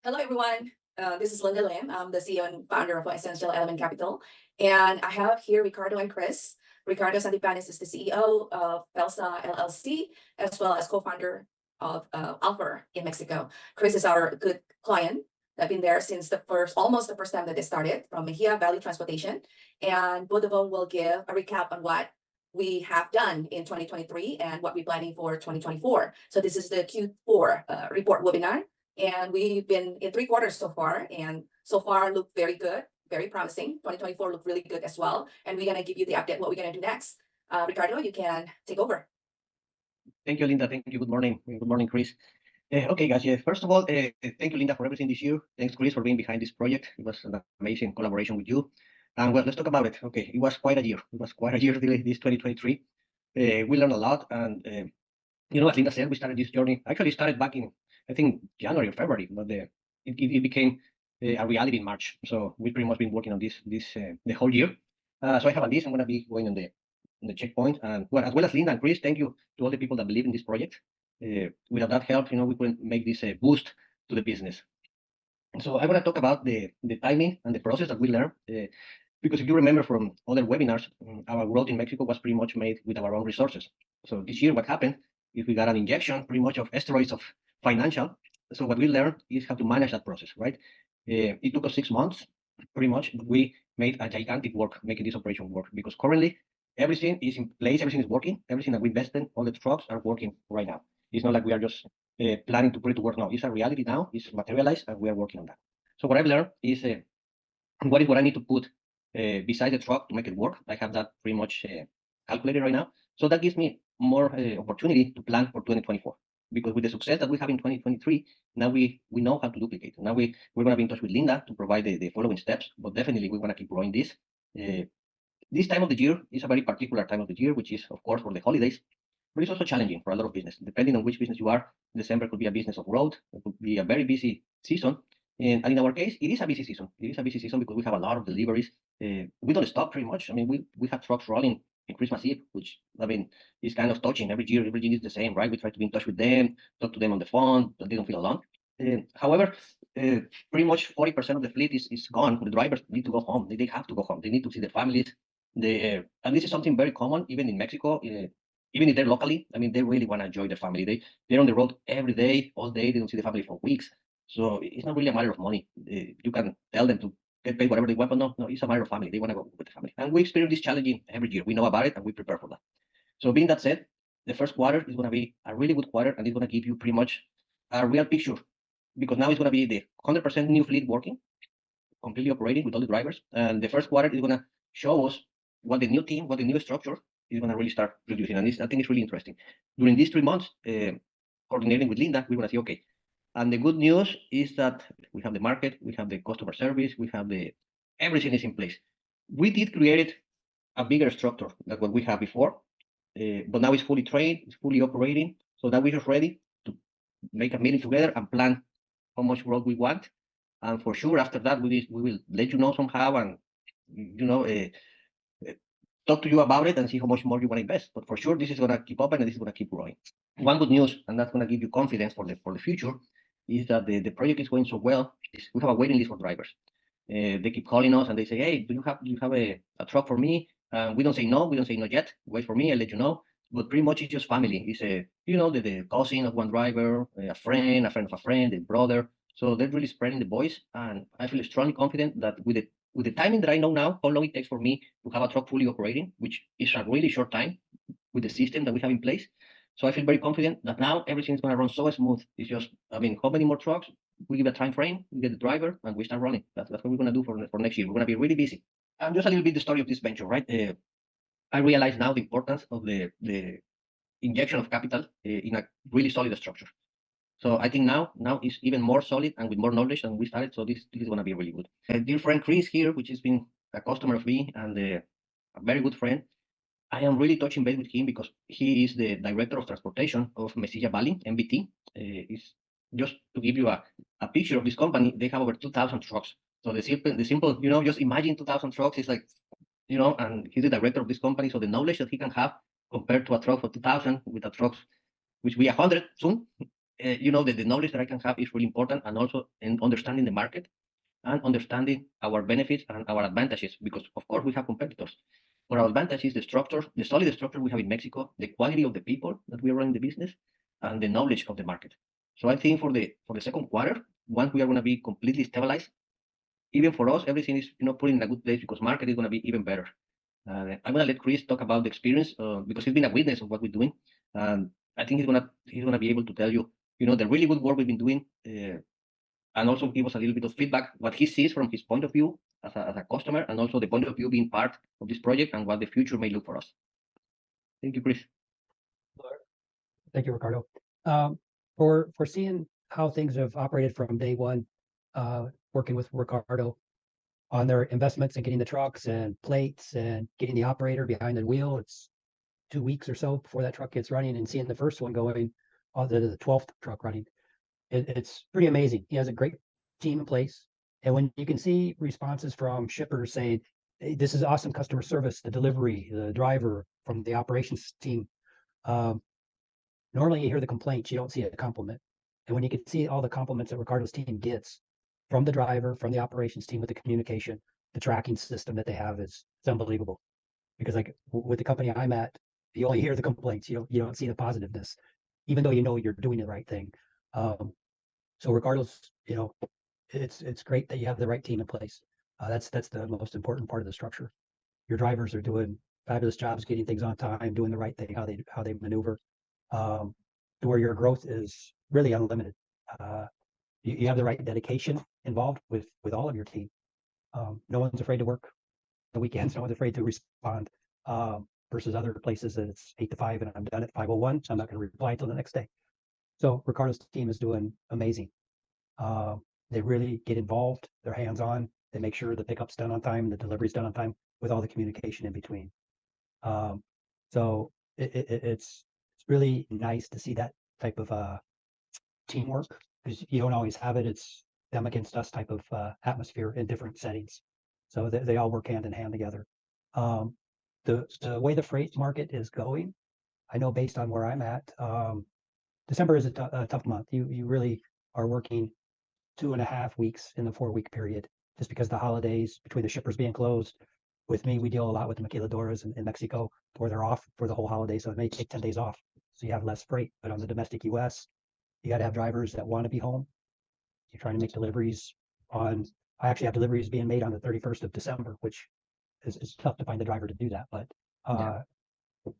Hello, everyone. This is Linda Lim. I'm the CEO and founder of Essential Element Capital. And I have here Ricardo and Chris. Ricardo Santipanes is the CEO of Belsa LLC, as well as co-founder of Alpha in Mexico. Chris is our good client. I've been there since almost the first time that they started from Mejia Valley Transportation. And both of them will give a recap on what we have done in 2023 and what we're planning for 2024. So this is the Q4 report webinar. And we've been in 3 quarters so far, and so far look very good, very promising. 2024 looked really good as well. And we're going to give you the update what we're going to do next. Ricardo, you can take over. Thank you, Linda. Thank you. Good morning. Good morning, Chris. Okay, guys. First of all, thank you, Linda, for everything this year. Thanks, Chris, for being behind this project. It was an amazing collaboration with you. And well, let's talk about it. Okay, it was quite a year. It was quite a year, really, this 2023. We learned a lot. And, as Linda said, we started this journey. Actually, started back in, I think, January or February, but it became a reality in March. So we've pretty much been working on this the whole year. So I have a list. I'm going to be going on the checkpoint. And well, as well as Linda and Chris, thank you to all the people that believe in this project. Without that help, we couldn't make this boost to the business. So I want to talk about the timing and the process that we learned. Because if you remember from other webinars, our growth in Mexico was pretty much made with our own resources. So this year, what happened is we got an injection pretty much of steroids of financial. So what we learned is how to manage that process, right? It took us 6 months, pretty much. We made a gigantic work making this operation work, because currently everything is in place, everything is working, everything that we invested, all the trucks are working right now. It's not like we are just planning to put it to work now. It's a reality now, it's materialized, and we are working on that. So what I've learned is what I need to put beside the truck to make it work. I have that pretty much calculated right now. So that gives me more opportunity to plan for 2024. Because with the success that we have in 2023, now we know how to duplicate. Now we're going to be in touch with Linda to provide the following steps, but definitely we want to keep growing this. This time of the year is a very particular time of the year, which is, of course, for the holidays, but it's also challenging for a lot of business. Depending on which business you are, December could be a business of road, it could be a very busy season. And in our case, it is a busy season. It is a busy season because we have a lot of deliveries. We don't stop pretty much. I mean, we have trucks rolling in Christmas Eve, which, I mean, is kind of touching every year. Every year is the same, right? We try to be in touch with them, talk to them on the phone, but they don't feel alone. However, pretty much 40% of the fleet is gone. The drivers need to go home. They have to go home. They need to see their families. And this is something very common, even in Mexico. Even if they're locally, I mean, they really want to enjoy their family. They're on the road every day, all day. They don't see the family for weeks. So it's not really a matter of money. You can tell them to get paid whatever they want, but no, it's a matter of family. They want to go with the family. And we experience this challenging every year. We know about it and we prepare for that. So being that said, the first quarter is going to be a really good quarter, and it's going to give you pretty much a real picture, because now it's going to be the 100% new fleet working, completely operating with all the drivers. And the first quarter is going to show us what the new team, what the new structure is going to really start producing. And I think it's really interesting. During these 3 months, coordinating with Linda, we're going to see, okay. And the good news is that we have the market, we have the customer service, we have everything is in place. We did create a bigger structure than what we had before, but now it's fully trained, it's fully operating. So now we're just ready to make a meeting together and plan how much growth we want. And for sure, after that, we will let you know somehow and, talk to you about it and see how much more you want to invest. But for sure, this is going to keep open and this is going to keep growing. One good news, and that's going to give you confidence for the future, is that the project is going so well. We have a waiting list for drivers. They keep calling us and they say, hey, do you have a truck for me? We don't say no. We don't say no yet. Wait for me. I'll let you know. But pretty much it's just family. It's the cousin of one driver, a friend of a friend, a brother. So they're really spreading the voice. And I feel strongly confident that with the timing that I know now, how long it takes for me to have a truck fully operating, which is a really short time with the system that we have in place. So I feel very confident that now everything's going to run so smooth. It's just, I mean, how many more trucks? We give a time frame, we get the driver, and we start running. That's what we're going to do for next year. We're going to be really busy. And just a little bit the story of this venture, right? I realize now the importance of the injection of capital in a really solid structure. So I think now it's even more solid and with more knowledge than we started. So this is going to be really good. Dear friend Chris here, which has been a customer of me and a very good friend, I am really touching base with him because he is the director of transportation of Mejia Valley, MVT. Is just to give you a picture of this company, they have over 2,000 trucks. So the simple, just imagine 2,000 trucks is like, and he's the director of this company. So the knowledge that he can have compared to a truck for 2,000 with a truck, which will be 100 soon, you know, the knowledge that I can have is really important, and also in understanding the market and understanding our benefits and our advantages, because of course we have competitors. But our advantage is the structure, the solid structure we have in Mexico, the quality of the people that we are running the business, and the knowledge of the market. So I think for the second quarter, once we are going to be completely stabilized, even for us, everything is, you know, put in a good place because market is going to be even better. I'm going to let Chris talk about the experience because he's been a witness of what we're doing. I think he's gonna be able to tell you, you know, the really good work we've been doing, and also give us a little bit of feedback what he sees from his point of view as a customer, and also the point of view being part of this project and what the future may look for us. Thank you, Chris. Thank you, Ricardo. For seeing how things have operated from day one, working with Ricardo on their investments and getting the trucks and plates and getting the operator behind the wheel. It's 2 weeks or so before that truck gets running, and seeing the first one going, the 12th truck running. It's pretty amazing. He has a great team in place. And when you can see responses from shippers saying, hey, this is awesome customer service, the delivery, the driver, from the operations team. Normally you hear the complaints, you don't see a compliment. And when you can see all the compliments that Ricardo's team gets from the driver, from the operations team, with the communication, the tracking system that they have, it's unbelievable. Because like with the company I'm at, you only hear the complaints. You don't see the positiveness, even though you know you're doing the right thing. So Ricardo's, you know, it's great that you have the right team in place. That's the most important part of the structure. Your drivers are doing fabulous jobs getting things on time, doing the right thing, how they maneuver, to where your growth is really unlimited. You have the right dedication involved with all of your team. No one's afraid to work the weekends. No one's afraid to respond. Versus other places that it's 8 to 5 and I'm done at 5:01. So I'm not going to reply until the next day. So Ricardo's team is doing amazing. They really get involved. They're hands-on. They make sure the pickup's done on time, the delivery's done on time, with all the communication in between. So it's really nice to see that type of teamwork, because you don't always have it. It's them against us type of atmosphere in different settings. So they all work hand in hand together. The way the freight market is going, I know based on where I'm at, December is a tough month. You really are working 2.5 weeks in the 4-week period, just because the holidays, between the shippers being closed. With me, we deal a lot with the maquiladoras in Mexico, where they're off for the whole holiday, so it may take 10 days off. So you have less freight. But on the domestic US, you got to have drivers that want to be home. You're trying to make deliveries on, I actually have deliveries being made on the 31st of December, which is tough to find the driver to do that. But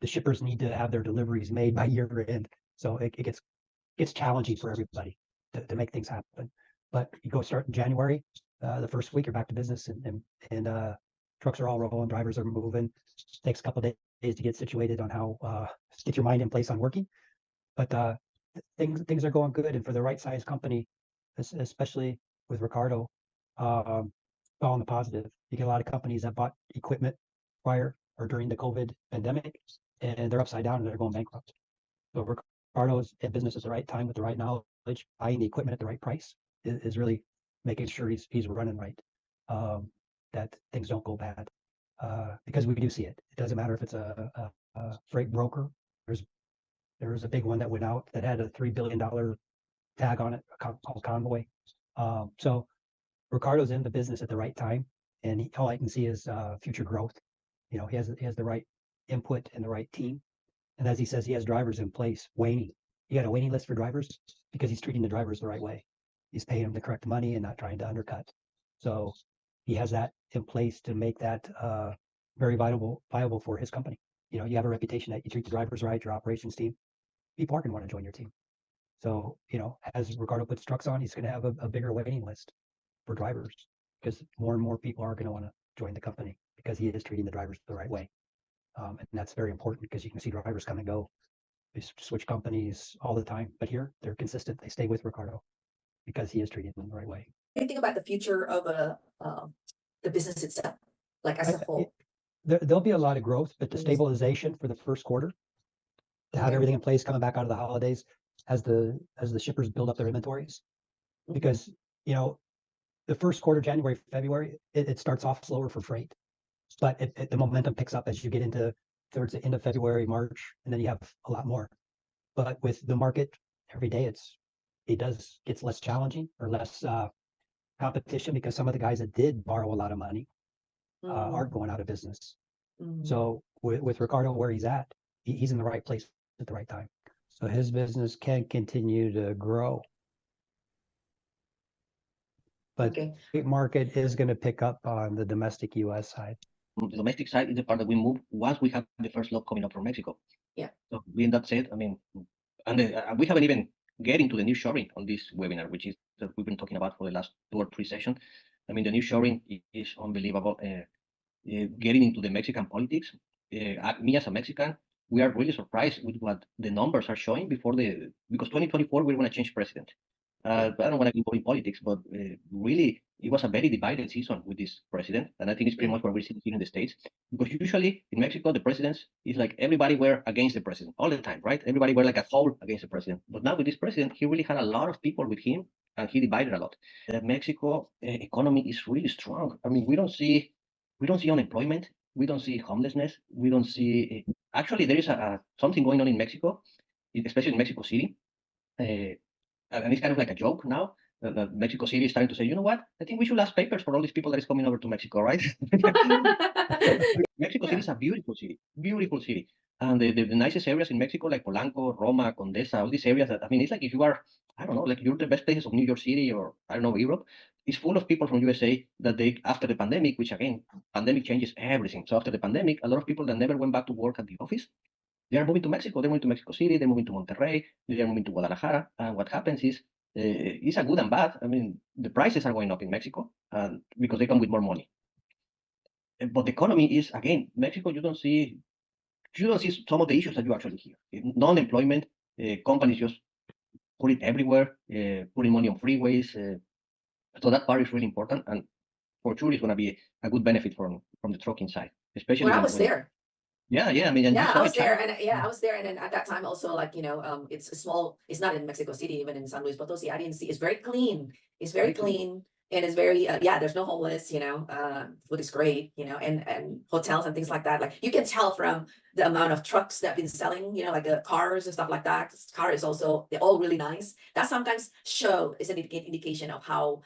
the shippers need to have their deliveries made by year end. So it gets challenging for everybody to make things happen. But you go start in January, the first week you're back to business, and trucks are all rolling, drivers are moving. Takes a couple of days to get situated on how get your mind in place on working. But things are going good, and for the right size company, especially with Ricardo, all in the positive. You get a lot of companies that bought equipment prior or during the COVID pandemic, and they're upside down and they're going bankrupt. So Ricardo's in business at the right time with the right knowledge, buying the equipment at the right price is really making sure he's running right. That things don't go bad, because we do see it. It doesn't matter if it's a freight broker. There was a big one that went out that had a $3 billion tag on it, called Convoy. So Ricardo's in the business at the right time, and all I can see is future growth. You know, he has the right input and the right team. And as he says, he has drivers in place waiting. He got a waiting list for drivers because he's treating the drivers the right way. He's paying them the correct money and not trying to undercut. So he has that in place to make that very viable for his company. You know, you have a reputation that you treat the drivers right, your operations team, people are going to want to join your team. So, you know, as Ricardo puts trucks on, he's going to have a bigger waiting list for drivers, because more and more people are going to want to join the company because he is treating the drivers the right way. And that's very important, because you can see drivers come and go. They switch companies all the time, but here they're consistent. They stay with Ricardo because he is treating them the right way. What do you think about the future of the business itself, like as a whole? There'll be a lot of growth, but the stabilization for the first quarter, to have everything in place coming back out of the holidays, as the shippers build up their inventories. Because, you know, the first quarter, January, February, it starts off slower for freight, but the momentum picks up as you get into towards the end of February, March, and then you have a lot more. But with the market, every day it's gets less challenging or less competition because some of the guys that did borrow a lot of money aren't going out of business. So with Ricardo where he's at, he's in the right place at the right time. So his business can continue to grow. But Okay. the market is going to pick up on the domestic US side. The domestic side is the part that we move once we have the first lot coming up from Mexico. Yeah. So being that said, I mean, and we haven't even getting to the nearshoring on this webinar, which is that we've been talking about for the last 2 or 3 sessions. I mean, the nearshoring is unbelievable. Getting into the Mexican politics, me as a Mexican, we are really surprised with what the numbers are showing because 2024 we're going to change president. I don't want to go in politics, but really, it was a very divided season with this president, and I think it's pretty much what we're seeing here in the States. Because usually in Mexico, the presidents is like everybody were against the president all the time, right? Everybody were like a whole against the president. But now with this president, he really had a lot of people with him, and he divided a lot. The Mexico economy is really strong. I mean, we don't see unemployment, we don't see homelessness, we don't see. Actually, there is something going on in Mexico, especially in Mexico City. And it's kind of like a joke now that Mexico City is starting to say, you know what? I think we should ask papers for all these people that is coming over to Mexico, right? Mexico City is a beautiful city. And the nicest areas in Mexico, like Polanco, Roma, Condesa, all these areas that, I mean, it's like if you are, I don't know, like you're the best places of New York City or, I don't know, Europe. It's full of people from USA that after the pandemic, which again, pandemic changes everything. So after the pandemic, a lot of people that never went back to work at the office, they are moving to Mexico. They're moving to Mexico City. They're moving to Monterrey. They're moving to Guadalajara. And what happens is, it's a good and bad. I mean, the prices are going up in Mexico because they come with more money. But the economy is, again, Mexico, you don't see some of the issues that you actually hear. Non-employment, companies just put it everywhere, putting money on freeways. So that part is really important. And for sure, it's going to be a good benefit from the trucking side, especially When I was there. Yeah, I mean, and you Yeah, saw I was it, there, and I was there, and then at that time also, like, it's a small, it's not in Mexico City, even in San Luis Potosi, I didn't see, it's very clean. It's very clean, and it's very, yeah, there's no homeless, food is great, and hotels and things like that. Like, you can tell from the amount of trucks that have been selling, like the cars and stuff like that. Car is also, they're all really nice. That sometimes is an indication of how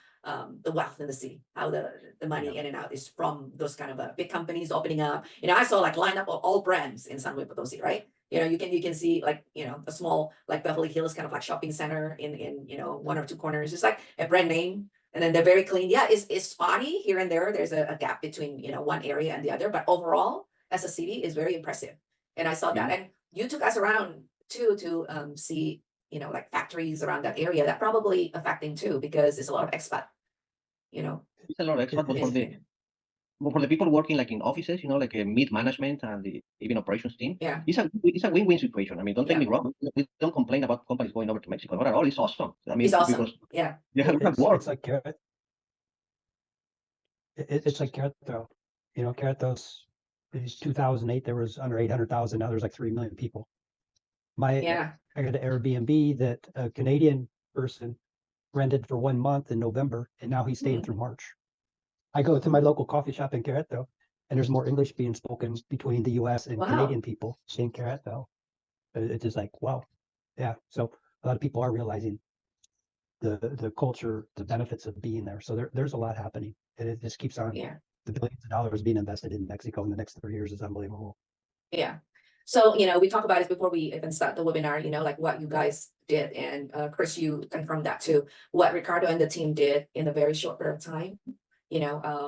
the wealth in the city, how the money in and out is from those kind of big companies opening up. I saw like lineup of all brands in San Luis Potosi, right? You can see like, a small like Beverly Hills kind of like shopping center in 1 or 2 corners. It's like a brand name, and then they're very clean. Yeah, it's spotty here and there. There's a gap between one area and the other, but overall, as a city, is very impressive. And I saw that, and you took us around too to see like factories around that area. That probably affecting too, because there's a lot of expat. It's a lot of expat, but for the people working like in offices, like a mid management and even operations team, Yeah. it's a win-win situation. I mean, don't take me wrong. We don't complain about companies going over to Mexico. Not at all. It's awesome. I mean, It's awesome. because Yeah. you have work. It's like Carrot. It's like Querétaro. Querétaro's in 2008, there was under 800,000. Now there's like 3 million people. Yeah. I got an Airbnb that a Canadian person rented for 1 month in November, and now he's staying through March. I go to my local coffee shop in Querétaro, and there's more English being spoken between the US and Canadian people in Querétaro. It's just like, wow. Yeah. So a lot of people are realizing the culture, the benefits of being there. So there's a lot happening, and it just keeps on. Yeah. The billions of dollars being invested in Mexico in the next 3 years is unbelievable. Yeah. So, we talked about it before we even start the webinar, like what you guys did. And Chris, you confirmed that too. What Ricardo and the team did in a very short period of time,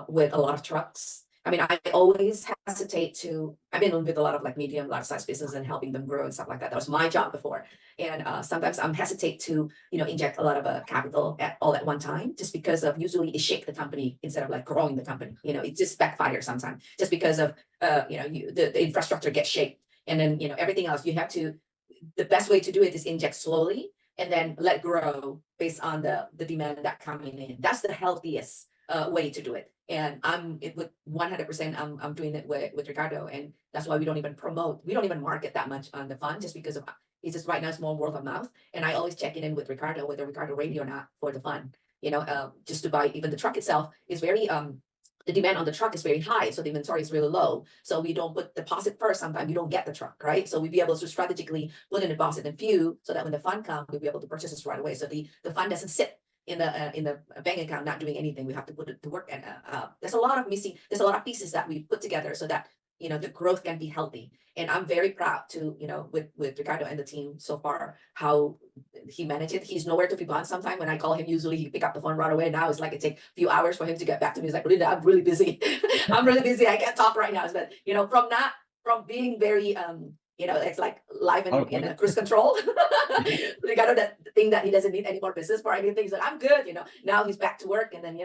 with a lot of trucks. I mean, I always hesitate I've been with a lot of like medium, large size business and helping them grow and stuff like that. That was my job before. And sometimes I'm hesitate to, inject a lot of capital all at one time, just because of usually it shake the company instead of like growing the company. It just backfires sometimes just because of, the infrastructure gets shaped. And then, everything else the best way to do it is inject slowly and then let grow based on the demand that coming in. That's the healthiest way to do it. And with 100%, I'm doing it with Ricardo, and that's why we don't even market that much on the fund, just because of it's just right now it's more word of mouth. And I always check in with Ricardo, whether Ricardo ready or not for the fund. Just to buy even the truck itself is very the demand on the truck is very high, so the inventory is really low. So we don't put deposit first, sometimes you don't get the truck, right? So we be able to strategically put in deposit in few, so that when the fund comes, we'll be able to purchase this right away. So the fund doesn't sit in the bank account not doing anything. We have to put it to work, and there's a lot of pieces that we put together so that the growth can be healthy. And I'm very proud to, with Ricardo and the team so far, how he managed it. He's nowhere to be found. Sometime when I call him, usually he pick up the phone right away. Now it's like it takes a few hours for him to get back to me. He's like, Linda, I'm really busy. I'm really busy. I can't talk right now. But from being very it's like live in a cruise control. Ricardo, that thing that he doesn't need any more business for anything. He's like, I'm good. Now he's back to work, and then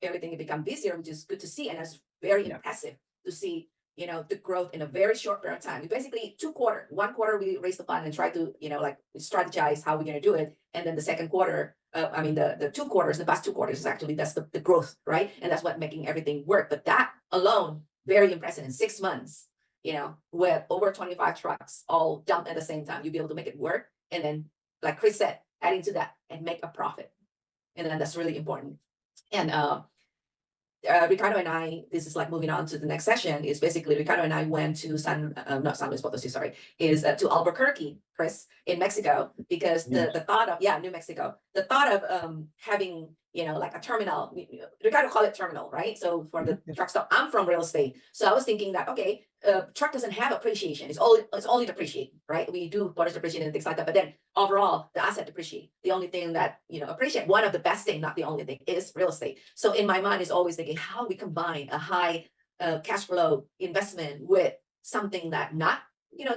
everything become busier, which is good to see, and it's very impressive to see the growth in a very short period of time. We basically 1 quarter we raise the fund and try to strategize how we're going to do it, and then the second quarter, the 2 quarters, the past 2 quarters is actually that's the growth, right? And that's what making everything work. But that alone, very impressive. In 6 months, with over 25 trucks all dumped at the same time, you'll be able to make it work, and then like Chris said, adding to that and make a profit, and then that's really important. And Ricardo and I, this is like moving on to the next session, is basically Ricardo and I went to not San Luis Potosí, sorry, is to Albuquerque, Chris, in Mexico, because the thought of, New Mexico, the thought of having, like a terminal, Ricardo call it terminal, right? So for the truck stop, I'm from real estate. So I was thinking that, okay, truck doesn't have appreciation. It's only depreciate, right? We do bonus depreciation and things like that, but then overall the asset depreciate. The only thing that, appreciate, one of the best thing, not the only thing, is real estate. So in my mind is always thinking how we combine a high cash flow investment with something that not,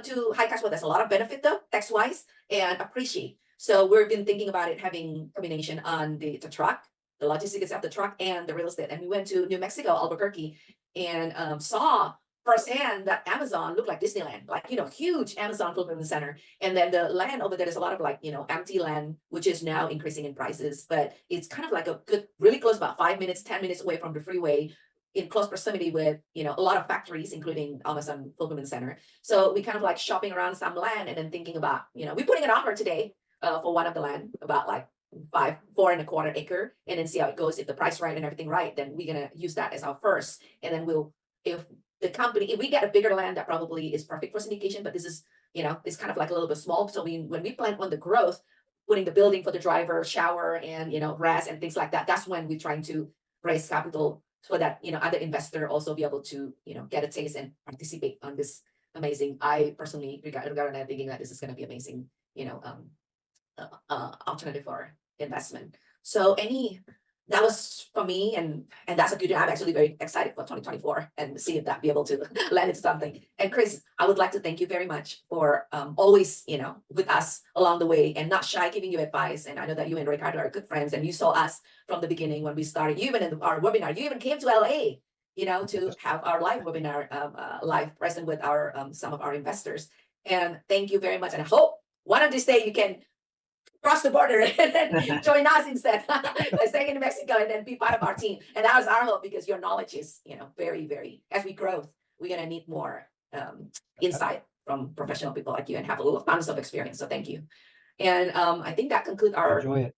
too high cash flow. That's a lot of benefit though, tax wise, and appreciate. So we've been thinking about it having combination on the truck, the logistics of the truck, and the real estate. And we went to New Mexico, Albuquerque, and saw firsthand that Amazon looked like Disneyland, like, huge Amazon fulfillment center. And then the land over there is a lot of like, empty land, which is now increasing in prices, but it's kind of like a good, really close, about 5 minutes, 10 minutes away from the freeway, in close proximity with, a lot of factories, including Amazon fulfillment center. So we kind of like shopping around some land and then thinking about, we're putting an offer today for one of the land, about like 4.25 acres, and then see how it goes. If the price right and everything right, then we're gonna use that as our first, and then if we get a bigger land, that probably is perfect for syndication. But this is, it's kind of like a little bit small. So when we plan on the growth, putting the building for the driver, shower, and rest and things like that, that's when we're trying to raise capital so that other investor also be able to get a taste and participate on this amazing. I personally regard that, thinking that this is going to be amazing, alternative for investment. So that was for me, and that's a good. I'm actually very excited for 2024 and see if that be able to land into something. And Chris, I would like to thank you very much for always with us along the way and not shy giving you advice. And I know that you and Ricardo are good friends, and you saw us from the beginning when we started. You even in our webinar, you even came to LA, to have our live webinar, live present with our some of our investors. And thank you very much. And I hope one of these days you can cross the border and then join us instead by staying in Mexico and then be part of our team. And that was our hope, because your knowledge is, very, very, as we grow, we're going to need more insight from professional people like you and have a little tons of experience. So thank you. And I think that concludes our Enjoy it.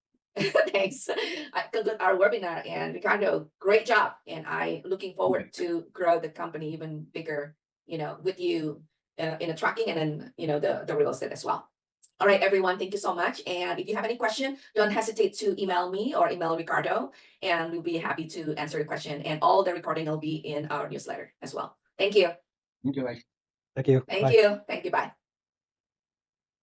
thanks. I conclude our webinar. And Ricardo, great job. And I looking forward to grow the company even bigger, with you in the trucking and then, the real estate as well. All right, everyone, thank you so much. And if you have any question, don't hesitate to email me or email Ricardo, and we'll be happy to answer the question. And all the recording will be in our newsletter as well. Thank you. Thank you, guys. Thank you. Thank Bye. you. Thank you. Bye.